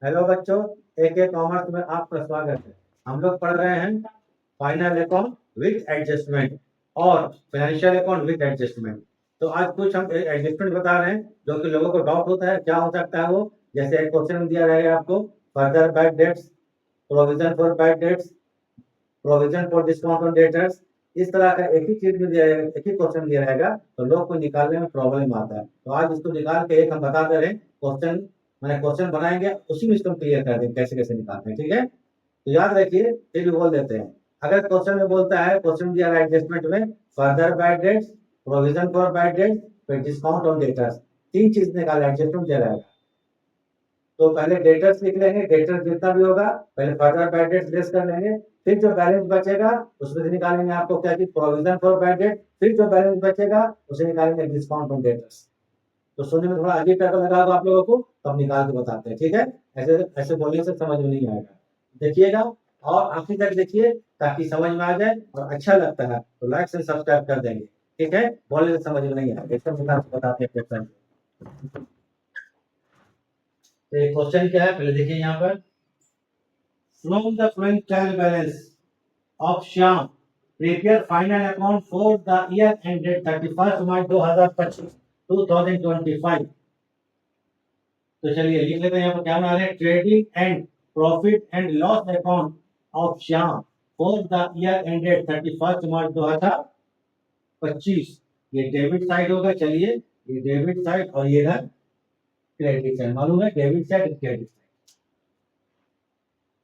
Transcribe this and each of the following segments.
Hello बच्चों, एक एक कॉमर्स में आपका स्वागत है। हम लोग पढ़ रहे हैं फाइनल अकाउंट विथ एडजस्टमेंट और फाइनेंशियल अकाउंट विथ एडजस्टमेंट। तो आज कुछ हम एडजस्टमेंट बता रहे हैं जो कि लोगों को डाउट होता है क्या हो सकता है वो। जैसे एक क्वेश्चन दिया रहेगा आपको, further bad dates, provision for bad debts, provision for discount on debtors. इस तरह का एक ही चीज में दिया रहेगा, एक ही क्वेश्चन दिया रहेगा, तो लोग को निकालने में प्रॉब्लम आता है। तो आज इसको निकाल के एक हम बताते रहे क्वेश्चन, मैंने क्वेश्चन बनाएंगे उसी में इसको क्लियर कर देंगे कैसे कैसे निकालते हैं। ठीक है, तो याद रखिए, फिर भी बोल देते हैं। अगर क्वेश्चन में बोलता है, क्वेश्चन दिया है एडजस्टमेंट में, further bad dates, provision for bad debts, फिर डिस्काउंट ऑन डेटर्स, तीन चीज निकाला एडजस्टमेंट दे रहेगा। तो पहले डेटर्स लिख लेंगे, डेटर्स जितना भी होगा पहले फर्दर बैड डेट्स लेस कर लेंगे, फिर जो बैलेंस बचेगा उसमें से निकालेंगे आपको क्या चीज, प्रोविजन फॉर बैड डेट, फिर जो बैलेंस बचेगा उसे निकालेंगे डिस्काउंट ऑन डेटर्स। तो सुनने में थोड़ा अजीब टाइप का लगा होगा आप लोगों को, तो हम निकाल के बताते हैं। ठीक है, ऐसे ऐसे बोलने से समझ में नहीं आएगा, देखिएगा और आखिर तक देखिए ताकि समझ में आ जाए और अच्छा लगता है तो लाइक से सब्सक्राइब कर देंगे। ठीक है, बोलने से समझ में नहीं आएगा, इसका बताते हैं क्वेश्चन। तो ये क्वेश्चन क्या है पहले देखिए यहाँ पर। From the flowing trial balance of Shyam, prepare final account for the year ended 31st March 2025 2025। तो चलिए लिख लेते हैं, यहाँ पर क्या बना रहे हैं, trading and profit and loss account of Shyam for the year ended 31st मार्च 2025। ये डेबिट साइड होगा। चलिए, ये डेबिट साइड और ये है क्रेडिट साइड। मालूम है डेबिट साइड क्रेडिट साइड।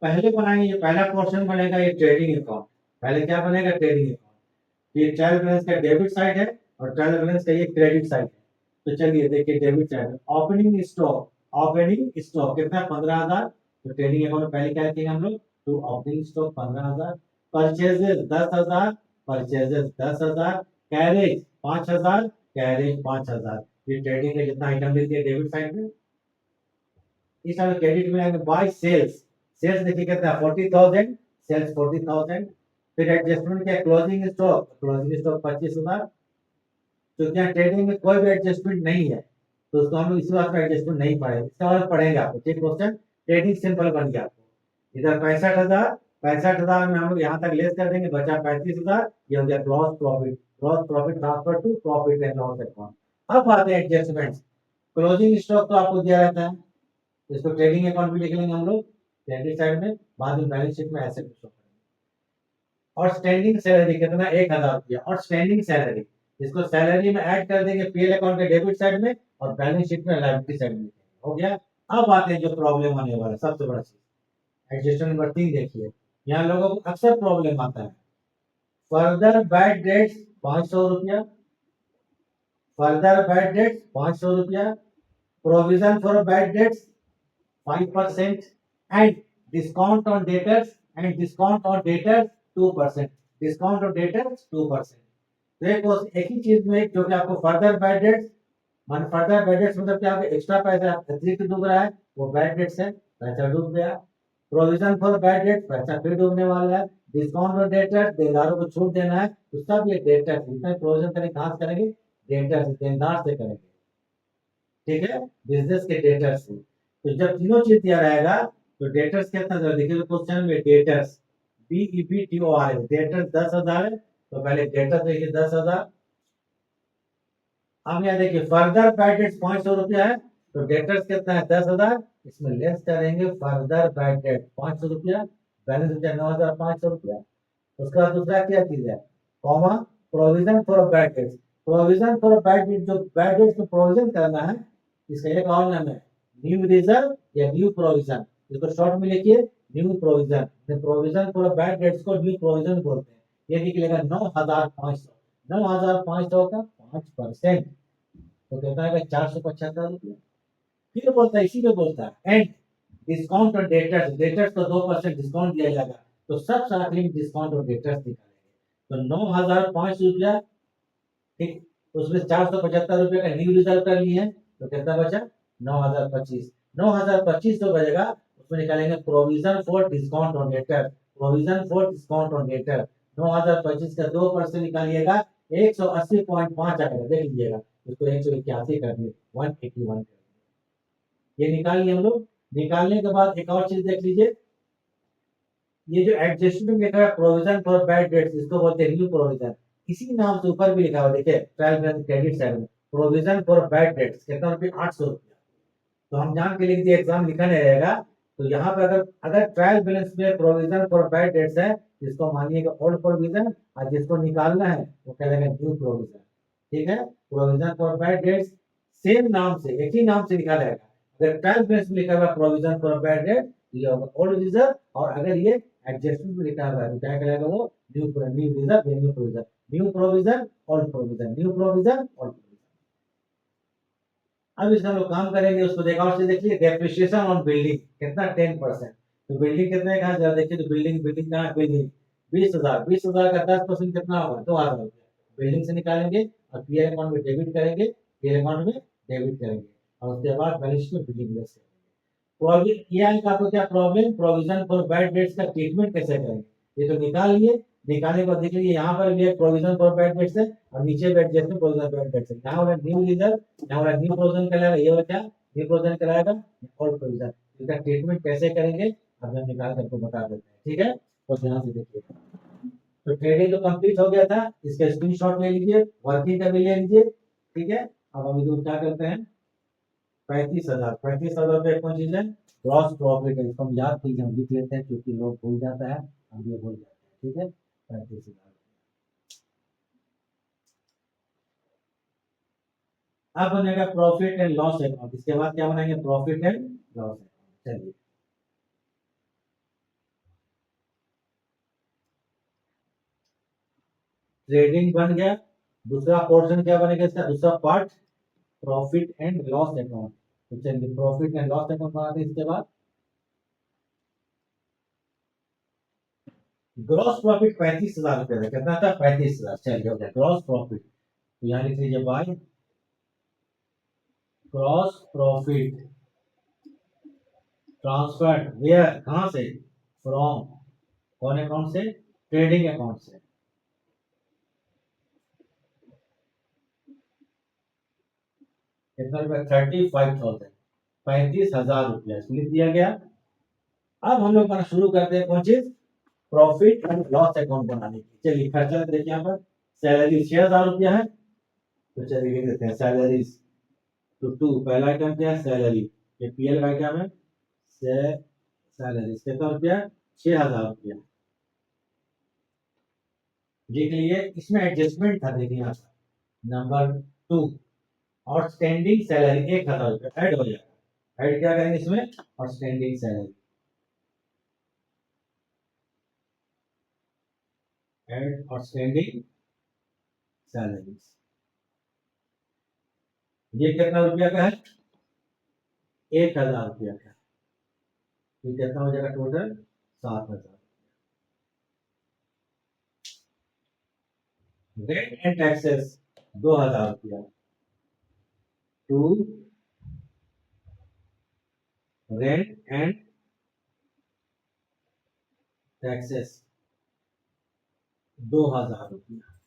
पहले बनाएंगे, ये पहला पोर्शन बनेगा ये ट्रेडिंग अकाउंट। पहले क्या बनेगा, ट्रेडिंग अकाउंट। ये ट्रायल बैलेंस का डेबिट साइड है और ट्रायल बैलेंस का ये क्रेडिट साइड है। तो चलिए देखिए, debit side opening stock, opening stock कितना, 15,000। तो ट्रेडिंग अकाउंट में पहले क्या रखेंगे हम लोग, तो opening stock 15,000, purchases 10,000, purchases 10,000, carriage 5,000, carriage 5,000। ये ट्रेडिंग का जितना आइटम लेते हैं डेबिट साइड में। इस समय क्रेडिट में आएंगे बाय सेल्स, सेल्स देखिए कितना है 40,000, सेल्स 40,000। फिर एडजस्टमेंट क्या, क्लोजिंग स्टॉक, क्लोजिंग स्टॉक 25,000। तो क्या ट्रेडिंग में कोई भी एडजस्टमेंट नहीं है, तो उसको हम लोग इसी बात में एडजस्टमेंट नहीं पढ़ेंगे, इसका और पढ़ेंगे आपको। ठीक क्वेश्चन, ट्रेडिंग सिंपल बन गया आपको। इधर 65,000, 65,000 में हम लोग यहाँ तक लेस कर देंगे, बचा 35,000। ये हो गया gross profit, gross profit transfer to profit and loss account. अब आते हैं एडजस्टमेंट। क्लोजिंग स्टॉक तो आपको दिया रहता है, इसको ट्रेडिंग अकाउंट भी लिख लेंगे हम लोग क्रेडिट साइड में, बाद में बैलेंस शीट में ऐसे कुछ होगा। और स्टैंडिंग सैलरी कितना, 1,000 रुपया। और स्टैंडिंग सैलरी, इसको सैलरी में ऐड कर देंगे पीएल अकाउंट के डेबिट साइड में और बैलेंस शीट में लायबिलिटी साइड में। हो गया। अब आते हैं जो प्रॉब्लम आने वाला सबसे बड़ा चीज, एडजस्टमेंट नंबर 3 देखिए। यहाँ लोगों को अक्सर प्रॉब्लम आता है, फर्दर बैड डेट्स 500 रुपया, फर्दर बैड डेट्स 500 रुपया, provision for bad debts 5% and discount on debtors and discount on debtors 2%, discount on debtors 2%। तो एक ही चीज में जो कि आपको फर्दर बैड डेट्स, मान फर्दर बैड डेट्स मतलब क्या, आपके एक्स्ट्रा पैसा अतिरिक्त डूब रहा है, वो बैड डेट्स है, पैसा डूब गया। प्रोविजन फॉर बैड डेट, पैसा फिर डूबने वाला है। डिस्काउंट ऑन डेटर्स, देनदारों को छूट देना है, तो सब ये डेटर्स, जितना प्रोविजन करेंगे कहां से करेंगे, डेटर्स देनदार से करेंगे। ठीक है, बिजनेस के डेटर्स से। तो जब तीनों चीज दिया रहेगा तो डेटर्स कितना जरा देखिए, क्वेश्चन में डेटर्स DEBTOR है, डेटर्स 10,000 है, तो पहले डेटर्स देखिए 10,000। अब यहाँ देखिए फर्दर बैड डेट्स 500 रुपया है, तो डेटर्स कितना है 10,000, इसमें लेस करेंगे फर्दर बैड डेट 500 रुपया, बैलेंस हो जाए 9,500 रुपया। उसके बाद दूसरा क्या चीज है, comma, provision for bad debts. Provision for bad debt, जो बैड डेट्स को प्रोविजन करना है, इसका एक और नाम है न्यू रिजर्व या न्यू प्रोविजन। इसको शॉर्ट में लिखिए new provision. Provision for bad debts को न्यू प्रोविजन बोलते हैं। ये निकलेगा 9,500, 9,500 का 5%, तो कितना है 475 रुपया। फिर बोलता है, इसी में बोलता है and discount on debtors, debtors को 2% डिस्काउंट दिया जाएगा, तो सब आखिरी में डिस्काउंट ऑन डेटर्स निकालेंगे। तो 9,500 रुपया, ठीक, उसमें 475 रुपये का न्यू रिजर्व कर लिए, तो कितना बचा 9,025। 9,025 तो बचेगा, उसमें निकालेंगे provision for discount on debtor, provision for discount on debtor. 9,025 का 2% निकालिएगा, 180.5 आएगा, देख लीजिएगा। उसको 181 कर दिए, 181 कर दिए। ये निकाल लिए हम लोग निकालने के बाद एक और चीज देख लीजिए, ये जो एडजस्टमेंट लिखा है प्रोविजन फॉर बैड डेट्स, इसको बोलते हैं न्यू प्रोविजन। इसी नाम से ऊपर भी लिखा हुआ देखिए ट्रायल बैलेंस क्रेडिट साइड में, प्रोविजन फॉर बैड डेट्स कितना रुपये, 800 रुपया। तो हम जान के लिख दिए, एग्जाम लिखा नहीं रहेगा। तो यहाँ पे अगर अगर ट्रायल बैलेंस में प्रोविजन फॉर बैड डेट्स है, जिसको मानिएगा ओल्ड प्रोविजन, और जिसको निकालना है वो कहलाएगा न्यू प्रोविजन। ठीक है, provision for bad debts same नाम से, एक ही नाम से लिखा रहेगा। अगर ट्रायल बैलेंस में लिखा हुआ प्रोविजन फॉर बैड डेट, ये होगा ओल्ड रिजर्व, और अगर ये एडजस्टमेंट में लिखा हुआ है तो क्या कहलाएगा वो न्यू न्यू रिजर्व या new provision. New provision old provision, new provision old provision. अब इसका हम लोग काम करेंगे, उसको देखा और से देखिए डेप्रिसिएशन ऑन बिल्डिंग कितना 10%। तो बिल्डिंग कितने का जरा देखिए, तो बिल्डिंग बिल्डिंग कहाँ, बिल्डिंग 20,000, 20,000 का 10% कितना होगा, 2,000 रुपया। बिल्डिंग से निकालेंगे और पीएल अकाउंट में डेबिट करेंगे, पीएल अकाउंट में डेबिट करेंगे, और उसके बाद बैलेंस में बिल्डिंग लेस करेंगे। ये आएगा आपको क्या problem, provision for bad debts का ट्रीटमेंट कैसे करेंगे। ये तो निकाल लिए, निकालने को देख लीजिए यहाँ पर भी एक प्रोविजन फॉर बैड डेट्स है, और नीचे बैठ जैसे प्रोविजन फॉर बैड डेट्स है। यहाँ वाला न्यू रिजर्व, यहाँ वाला न्यू प्रोविजन कहलाएगा, ये वाला क्या न्यू प्रोविजन कहलाएगा, ओल्ड प्रोविजन। इसका ट्रीटमेंट कैसे करेंगे अब हम निकाल करके बता देते हैं। ठीक है, तो ध्यान से देखिए। तो ट्रेडिंग तो कंप्लीट हो गया था, इसका स्क्रीनशॉट ले लीजिए, वर्किंग का भी ले लीजिए। ठीक है, अब हम इधर क्या करते हैं, 35,000, 35,000 रुपये कौन चीज है, ग्रॉस प्रॉफिट है। इसको हम याद कीजिए, हम लिख लेते हैं क्योंकि लोग भूल जाता है, हम ये भूल जाते हैं। ठीक है, 35,000। अब बनेगा प्रॉफिट एंड लॉस अकाउंट, इसके बाद क्या बनाएंगे, प्रॉफिट एंड लॉस अकाउंट। चलिए, ट्रेडिंग बन गया। दूसरा पोर्शन क्या बनेगा इसका, दूसरा part profit and loss account. तो चलिए प्रॉफिट एंड लॉस अकाउंट बनाते हैं। इसके बाद ग्रॉस प्रॉफिट 35,000 रुपये था, कितना था, 35,000। चलिए हो गया ग्रॉस प्रॉफिट। तो यहाँ लिख लीजिए by gross profit transferred where, कहां से, फ्रॉम, कौन अकाउंट से, ट्रेडिंग अकाउंट से। कितना रुपया, 35,000, 35,000 रुपया लिख दिया गया। अब हम लोग बना शुरू करते हैं कौन चीज, प्रॉफिट एंड लॉस अकाउंट बनाने की। चलिए खर्चा देखिए, यहाँ पर सैलरी 6,000 रुपया है, तो चलिए लिख देते हैं सैलरीज। तो टू पहला आइटम क्या है, सैलरी। ये पीएल का आइटम है, सैलरी कितना रुपया, 6,000 रुपया। देख लिए इसमें एडजस्टमेंट था, देखिए यहाँ पर नंबर 2, आउटस्टैंडिंग सैलरी 1,000 रुपया ऐड हो जाएगा। ऐड क्या करेंगे इसमें, outstanding salary, add outstanding salary. ये कितना रुपया का है, 1,000 रुपया का। ये कितना हो जाएगा टोटल, 7,000। रेंट एंड टैक्सेस 2,000 रुपया, टू रेंट एंड टैक्सेस 2,000 रुपया।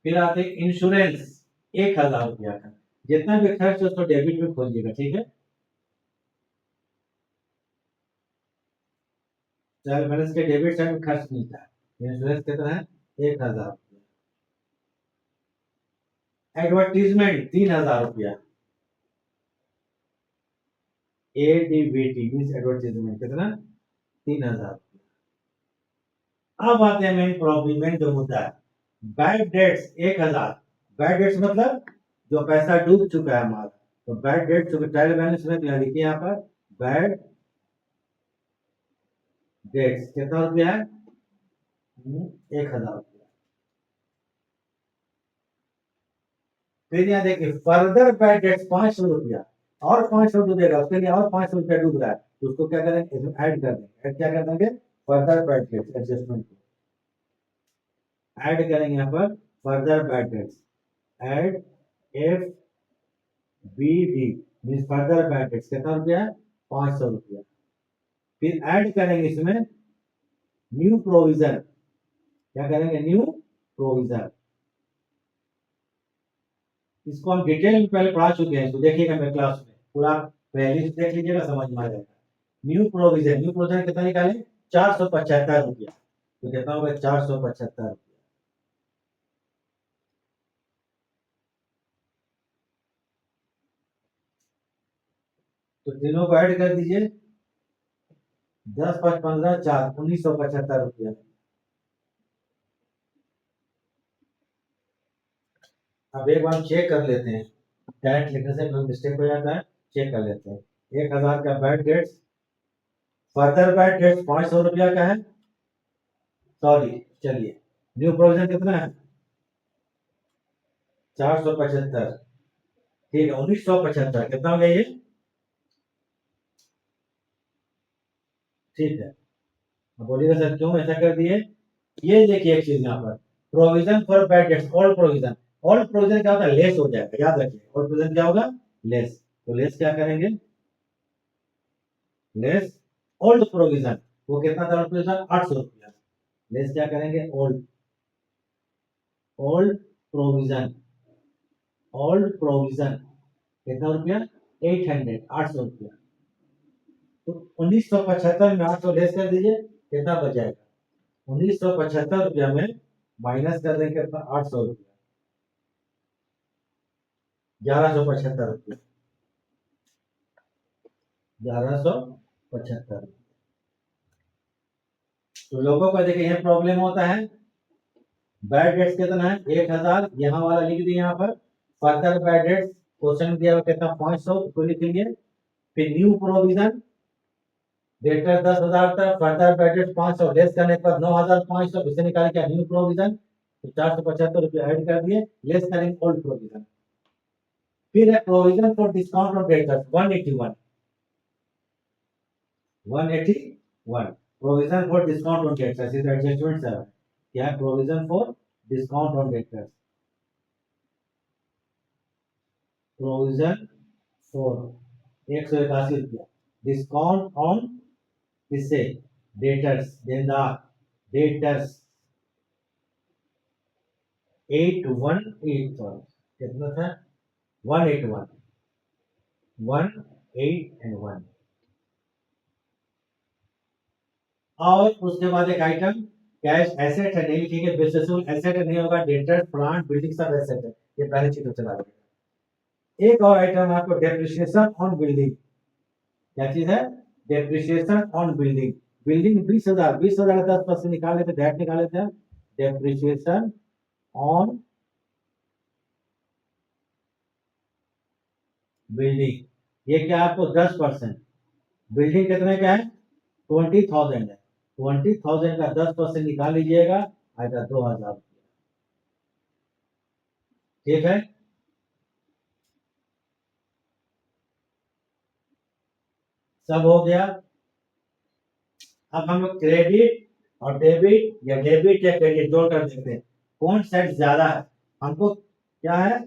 फिर आते इंश्योरेंस 1,000 रुपया का। जितना भी खर्च है उसको डेबिट में खोलिएगा। ठीक है, ट्रायल बैलेंस के डेबिट साइड में खर्च मिलता है। इंश्योरेंस कितना है, 1,000 रुपया। एडवर्टीजमेंट 3,000 रुपया, एडीबीटी मीन्स एडवर्टीजमेंट कितना, 3,000 रुपया। अब आते हैं मेन प्रॉब्लम में जो मुद्दा है, बैड डेट्स 1,000। बैड डेट्स मतलब जो पैसा डूब चुका है हमारा। तो बैड डेट्स ट्रायल बैलेंस में क्या लिखिए यहाँ पर, बैड डेट्स कितना रुपया है, 1,000 रुपया। फिर यहाँ देखिए फर्दर बैड डेट्स 500 रुपया, और 500 डूबेगा, उसके लिए और 500 रुपया डूब रहा है, तो उसको क्या करेंगे, इसमें ऐड कर देंगे। ऐड क्या कर देंगे, further bad debts adjustment add करेंगे यहाँ पर, further bad debts add F B D mean further bad debts कितना रुपया है, 500 रुपया। फिर ऐड करेंगे इसमें न्यू प्रोविजन, क्या करेंगे, न्यू प्रोविजन। इसको हम डिटेल में पहले पढ़ा चुके हैं, तो देखिएगा मेरे क्लास में पूरा पहली देख लीजिएगा, समझ में आ जाएगा। न्यू प्रोविजन कितना निकाले, 475 रुपया। तो कितना होगा, 475 रुपया। तो तीनों को ऐड कर दीजिए, 10 5 15 4, 1975 रुपया। अब एक बार चेक कर लेते हैं, डायरेक्ट लिखने से कोई मिस्टेक हो जाता है, चेक कर लेते हैं। 1000 का bad debts, further bad dates 500 रुपया का है, सॉरी चलिए, न्यू प्रोविजन कितना है, 475, ठीक है, 1975 कितना हो गया ये, ठीक है। अब बोलिएगा सर क्यों ऐसा कर दिए। ये देखिए एक चीज यहाँ पर, provision for bad debts, all provision, all provision क्या होता है, लेस हो जाएगा, याद रखिए, ऑल प्रोविजन क्या होगा, लेस। तो लेस क्या करेंगे, लेस ओल्ड प्रोविजन, वो कितना था ओल्ड प्रोविजन, 800 रुपया। लेस क्या करेंगे, old, old provision, old provision कितना रुपया, 800, 800 रुपया। तो 1975 में 800 लेस कर दीजिए, कितना बच जाएगा, 1975 रुपया में माइनस कर देंगे कितना, 800 रुपया, 1175 रुपया, 1175। तो लोगों को देखिए ये प्रॉब्लम होता है, बैड डेट्स कितना है, 1000, यहाँ वाला लिख दिए यहाँ पर, फर्दर बैड डेट्स क्वेश्चन दिया हुआ कितना, 500 को लिखेंगे। फिर न्यू प्रोविजन, डेटर 10,000 तक, फर्दर बैड डेट्स 500, लेस करने के बाद 9,500, इसे निकाल के न्यू प्रोविजन, तो 475 रुपया ऐड कर दिए, लेस करेंगे ओल्ड प्रोविजन। फिर है provision for discount on debtors, 181, 181 provision for discount on debtors, is adjustment sir, क्या है provision for discount on debtors, provision for 181 रुपया, डिस्काउंट ऑन किससे, डेटर्स, देनदार, डेटर्स 818, सॉरी कितना था, 181, 181। और उसके बाद एक आइटम कैश एसेट है, नहीं लिखेंगे, बिजनेसफुल एसेट नहीं होगा, डेटर्स, प्लांट, बिल्डिंग सब एसेट है, ये पहले चीज चला देगा। एक और आइटम आपको डेप्रिसिएशन ऑन बिल्डिंग, क्या चीज है, डेप्रिसिएशन ऑन बिल्डिंग, बिल्डिंग 20,000, 20,000 का 10% निकाल लेते, डेट निकाल लेते हैं, डेप्रिसिएशन ऑन बिल्डिंग, ये क्या आपको 10%, बिल्डिंग कितने का है, 20,000 है, 20,000 का 10% निकाल लीजिएगा, आएगा 2,000, ठीक है। सब हो गया। अब हम लोग क्रेडिट और डेबिट या डेबिट या क्रेडिट जोड़कर देखते हैं कौन साइड ज्यादा है। हमको क्या है,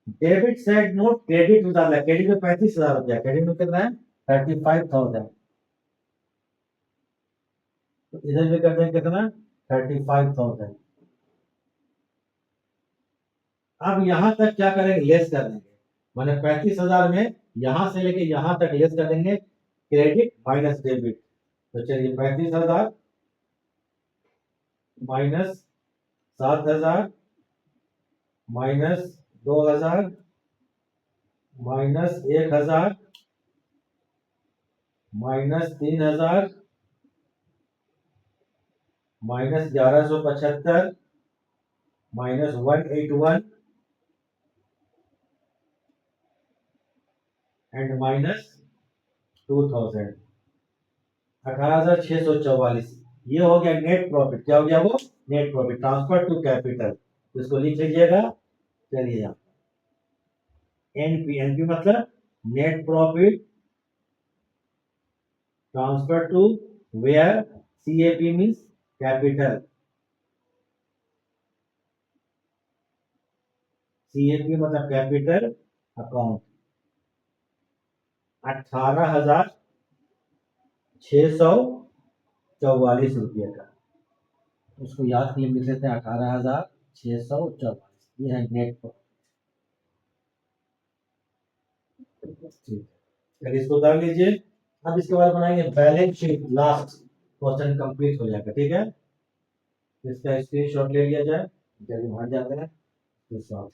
डेबिट साइड नोट क्रेडिट में ज्यादा है, क्रेडिट में 35,000 रुपया, क्रेडिट में कितना है, 35,000। तो इधर भी कर देंगे कितना, 35,000। अब यहां तक क्या करेंगे, लेस कर देंगे, माने 35,000 में यहां से लेके यहां तक लेस कर देंगे, क्रेडिट माइनस डेबिट। तो चलिए 35,000 minus 7,000 minus 2,000 minus 1,000 minus 3,000 minus 1175 minus 181 and minus 2,000, 18,644। ये हो गया नेट प्रॉफिट, क्या हो गया वो, net profit transfer to capital, इसको लिख लीजिएगा। चलिए यहाँ एनपी, एनपी मतलब net profit transfer to where, CAP means capital, CAP मतलब कैपिटल अकाउंट, 18,644 रुपये का, उसको याद के लिए लिख लेते हैं, 18,644, ये है नेट प्रॉफिट, ठीक। चलिए इसको उतार लीजिए। अब इसके बाद बनाएंगे balance sheet, last question complete हो जाएगा, ठीक है। इसका स्क्रीनशॉट ले लिया जाए, चलिए बाहर जाते हैं स्क्रीनशॉट।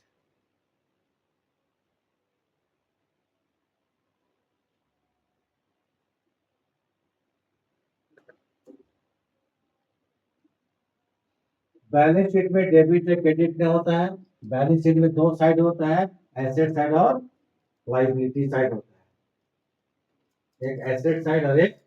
बैलेंस शीट में डेबिट से क्रेडिट क्या होता है? बैलेंस शीट में दो साइड होता है, एसेट साइड और लाइबिलिटी साइड होता है। एक एसेट साइड और एक,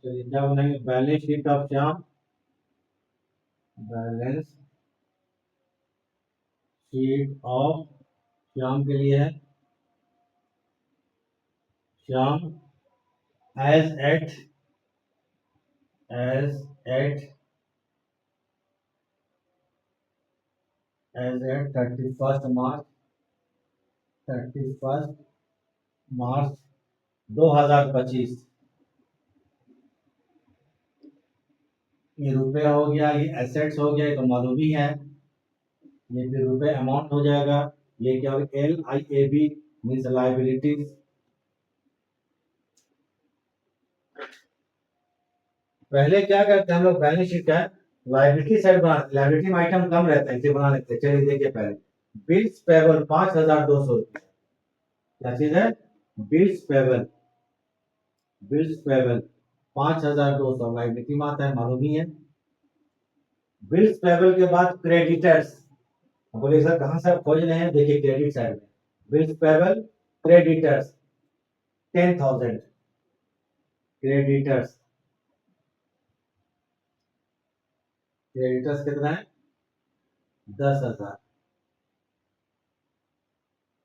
चलिए क्या बनाएंगे, balance sheet of Shyam. Balance sheet of Shyam के लिए है, Shyam as at as at as at 31 March 31 March 2025। ये रुपए हो गया, ये एसेट्स हो गया, ये तो मालूम ही है। ये फिर रुपए अमाउंट हो जाएगा। ये क्या होगा, LIAB मीन्स लाइबिलिटीज। पहले क्या करते हैं हम लोग, बैलेंस शीट का लाइबिलिटी साइड बना, लाइबिलिटी में आइटम कम रहता है, इसे बना लेते हैं। चलिए देखिए पहले, बिल्स पेबल 5200 रुपये, क्या चीज है, bills payable, bills payable 5200 liability में आता है, मालूम ही है। बिल्स पेबल के बाद क्रेडिटर्स, बोले सर कहाँ से खोज रहे हैं, देखिए क्रेडिट साइड में bills payable, creditors 10,000, creditors, creditors कितना है, 10,000।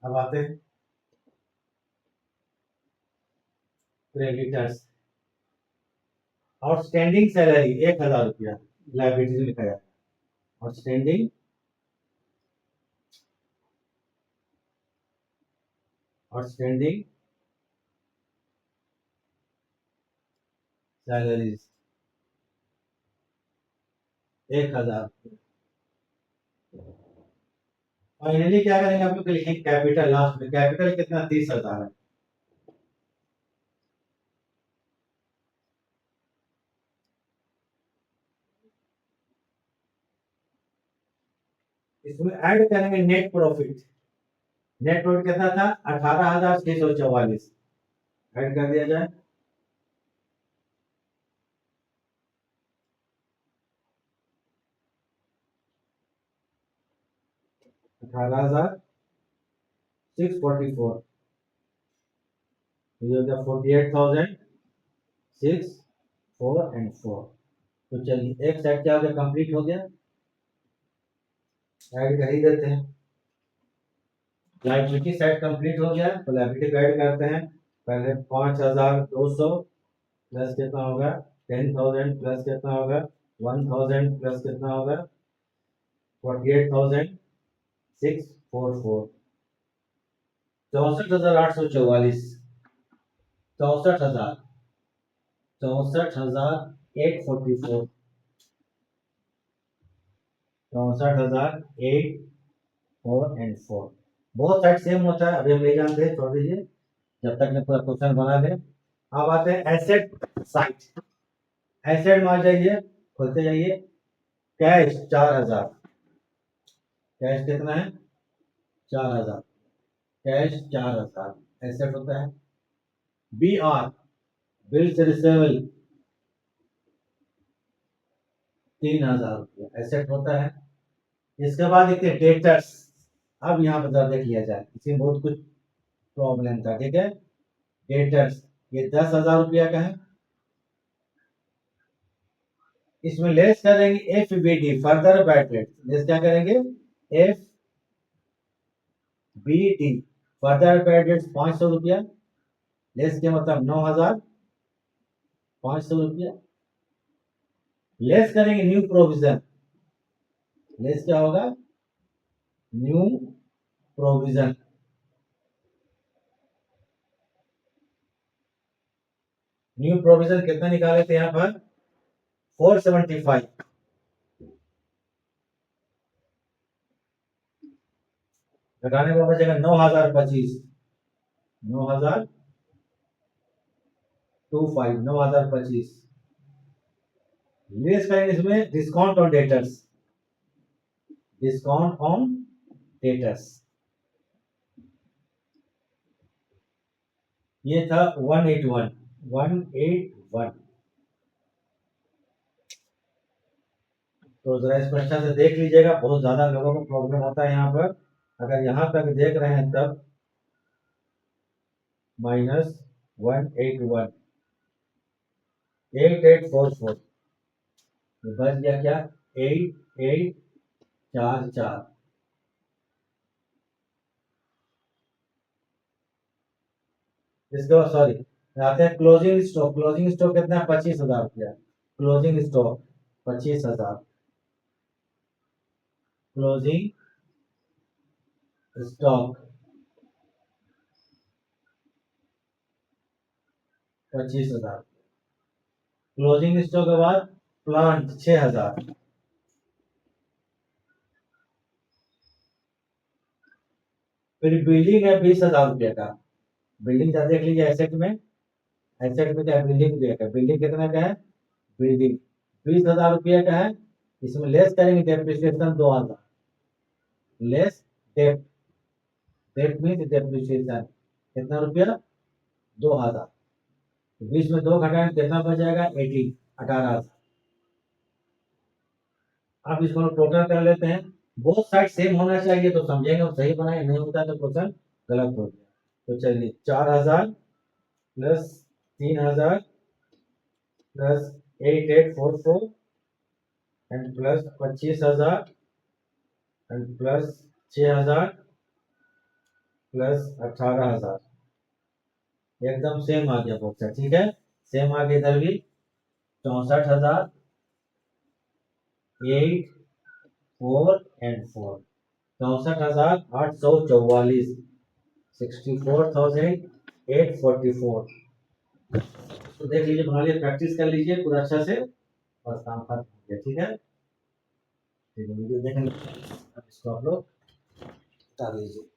अब आते हैं क्रेडिटर्स, आउटस्टैंडिंग सैलरी 1,000 रुपया, लाइबिलिटी में लिखा है आउटस्टैंडिंग, आउटस्टैंडिंग सैलरीज 1,000। फाइनली क्या करेंगे, आप लोग लिखेंगे कैपिटल, लास्ट में कैपिटल कितना, 30,000 है। इसमें ऐड करेंगे नेट प्रॉफिट, नेट प्रॉफिट कितना था, 18,644, ऐड कर दिया जाए। 18,644, ये हो गया 48,006 4 एंड 4। तो चलिए एक साइड क्या हो गया, कंप्लीट हो गया, ऐड कर ही देते हैं। लाइबिलिटी साइड कंप्लीट हो गया, तो लाइबिलिटी ऐड करते हैं। पहले 5,200 प्लस कितना होगा, 10,000 प्लस कितना होगा, 1,000 प्लस कितना होगा, 48,644, 64,844, 64,000, 64,844, 64,844। बहुत साइड सेम होता है, अभी हम नहीं जानते, छोड़ दीजिए जब तक मैं पूरा क्वेश्चन बना दे। अब आते हैं एसेट साइड, एसेट में आ जाइए, खोलते जाइए। कैश 4,000, कैश कितना है, 4,000, कैश 4,000 एसेट होता है। BR, बिल्स रिसेबल 3,000 रुपया एसेट होता है। इसके बाद देखते डेटर्स। अब यहाँ पर देख लिया जाए, इसमें बहुत कुछ प्रॉब्लम था, ठीक है। डेटर्स ये 10,000 रुपया का है, इसमें लेस करेंगे FBD, further bad debt, less क्या करेंगे, बी डी फर्दर पेड 500 रुपया, लेस के मतलब 9,500 रुपया, लेस करेंगे न्यू प्रोविजन, लेस क्या होगा, न्यू प्रोविजन, न्यू प्रोविजन कितना निकाले थे यहाँ पर 475, घटाने पर बचेगा 9,025, 9,025, लेस करेंगे इसमें discount on debtors, discount on debtors, ये था 181। तो जरा इसको अच्छा से देख लीजिएगा, बहुत ज्यादा लोगों को प्रॉब्लम होता है यहाँ पर, अगर यहाँ तक देख रहे हैं तब -181 8844 बच गया क्या 8844। इसके बाद सॉरी आते हैं क्लोजिंग स्टॉक, क्लोजिंग स्टॉक कितना है 25,000 रुपया, closing stock 25,000, closing stock 25,000, closing stock के बाद प्लांट 6,000, फिर बिल्डिंग है 20,000 रुपये का, बिल्डिंग का देख लीजिए एसेट में, एसेट में क्या है बिल्डिंग का, बिल्डिंग कितना का है, बिल्डिंग 20,000 रुपये का है, इसमें लेस करेंगे depreciation 2,000, less debt, debt mean depreciation कितना रुपया 2,000, 20 में 2 घटाएंगे कितना बच जाएगा 18,000। अब इसको टोटल कर लेते हैं, बोथ साइड सेम होना चाहिए तो समझेंगे और सही बनाएंगे, नहीं होता तो क्वेश्चन गलत हो गया। तो चलिए 4,000 plus 3,000 plus 8844 and plus 25,000 and plus 6,000 plus 18,000, एकदम सेम आ गया बोथ साइड, ठीक है सेम आ गया इधर भी 64,000 8 4 एंड 4, 64,844, 64,844। तो देख लीजिए बना लीजिए, प्रैक्टिस कर लीजिए पूरा अच्छा से, बस काम खत्म हो गया, ठीक है वीडियो देखेंगे, इसको आप लोग कर लीजिए।